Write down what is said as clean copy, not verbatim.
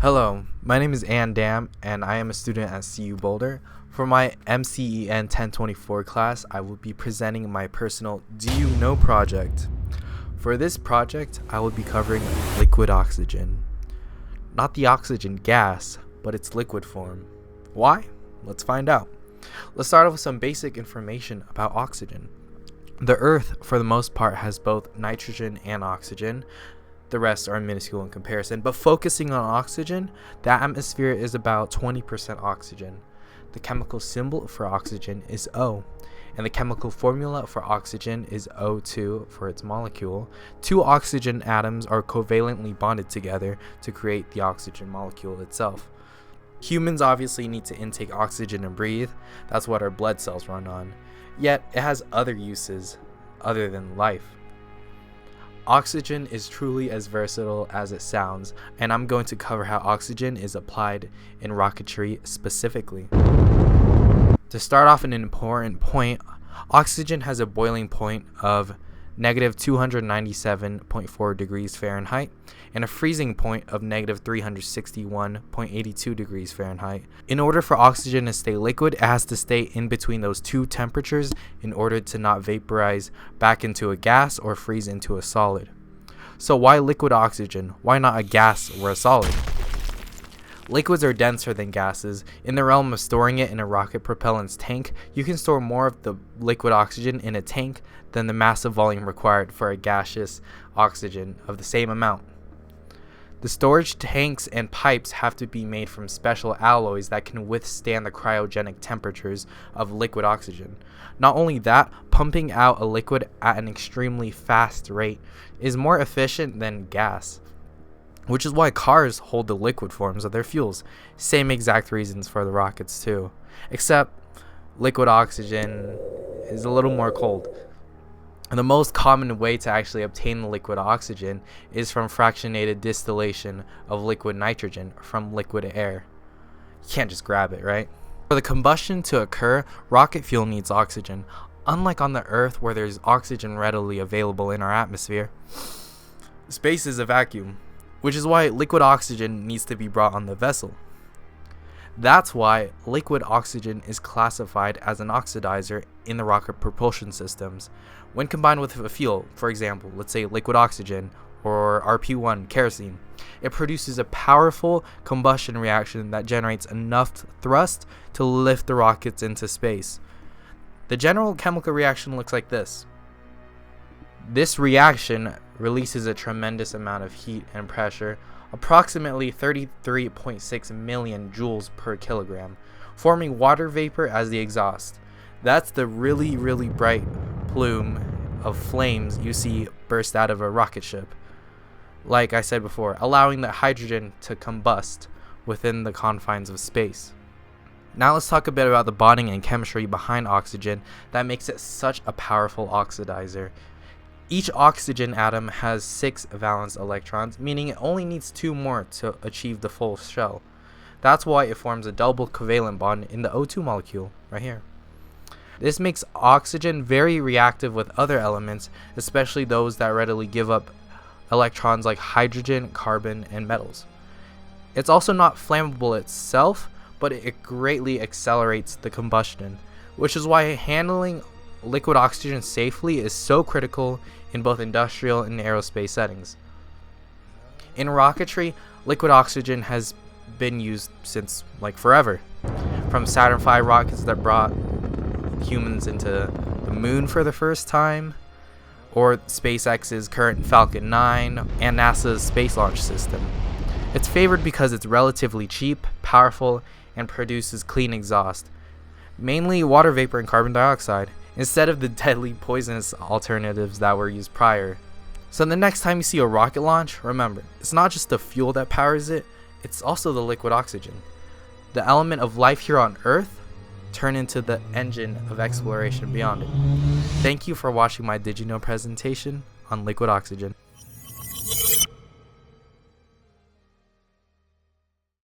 Hello, my name is Ann Dam, and I am a student at CU Boulder. For my MCEN 1024 class, I will be presenting my personal Do You Know project. For this project, I will be covering liquid oxygen. Not the oxygen gas, but its liquid form. Why? Let's find out. Let's start off with some basic information about oxygen. The Earth, for the most part, has both nitrogen and oxygen. The rest are minuscule in comparison, but focusing on oxygen, the atmosphere is about 20% oxygen. The chemical symbol for oxygen is O, and the chemical formula for oxygen is O2 for its molecule. Two oxygen atoms are covalently bonded together to create the oxygen molecule itself. Humans obviously need to intake oxygen and breathe. That's what our blood cells run on. Yet, it has other uses other than life. Oxygen is truly as versatile as it sounds, and I'm going to cover how oxygen is applied in rocketry specifically. To start off an important point, oxygen has a boiling point of negative 297.4 degrees Fahrenheit and a freezing point of negative 361.82 degrees Fahrenheit. In order for oxygen to stay liquid, it has to stay in between those two temperatures in order to not vaporize back into a gas or freeze into a solid. So why liquid oxygen? Why not a gas or a solid? Liquids are denser than gases. In the realm of storing it in a rocket propellant's tank, you can store more of the liquid oxygen in a tank than the massive volume required for a gaseous oxygen of the same amount. The storage tanks and pipes have to be made from special alloys that can withstand the cryogenic temperatures of liquid oxygen. Not only that, pumping out a liquid at an extremely fast rate is more efficient than gas, which is why cars hold the liquid forms of their fuels. Same exact reasons for the rockets too, except liquid oxygen is a little more cold. The most common way to actually obtain the liquid oxygen is from fractionated distillation of liquid nitrogen from liquid air. You can't just grab it, right? For the combustion to occur, rocket fuel needs oxygen. Unlike on the Earth where there's oxygen readily available in our atmosphere, space is a vacuum, which is why liquid oxygen needs to be brought on the vessel. That's why liquid oxygen is classified as an oxidizer in the rocket propulsion systems. When combined with a fuel, for example, let's say liquid oxygen or RP1 kerosene, it produces a powerful combustion reaction that generates enough thrust to lift the rockets into space. The general chemical reaction looks like this. This reaction releases a tremendous amount of heat and pressure, approximately 33.6 million joules per kilogram, forming water vapor as the exhaust. That's the really bright plume of flames you see burst out of a rocket ship. Like I said before, allowing the hydrogen to combust within the confines of space. Now let's talk a bit about the bonding and chemistry behind oxygen that makes it such a powerful oxidizer. Each oxygen atom has 6 valence electrons, meaning it only needs 2 more to achieve the full shell. That's why it forms a double covalent bond in the O2 molecule, right here. This makes oxygen very reactive with other elements, especially those that readily give up electrons like hydrogen, carbon, and metals. It's also not flammable itself, but it greatly accelerates the combustion, which is why handling liquid oxygen safely is so critical in both industrial and aerospace settings. In rocketry, liquid oxygen has been used since forever. From Saturn V rockets that brought humans into the moon for the first time, or SpaceX's current Falcon 9 and NASA's Space Launch System. It's favored because it's relatively cheap, powerful, and produces clean exhaust, mainly water vapor and carbon dioxide, instead of the deadly poisonous alternatives that were used prior. So the next time you see a rocket launch, remember, it's not just the fuel that powers it, it's also the liquid oxygen. The element of life here on Earth turned into the engine of exploration beyond it. Thank you for watching my Did You Know presentation on liquid oxygen.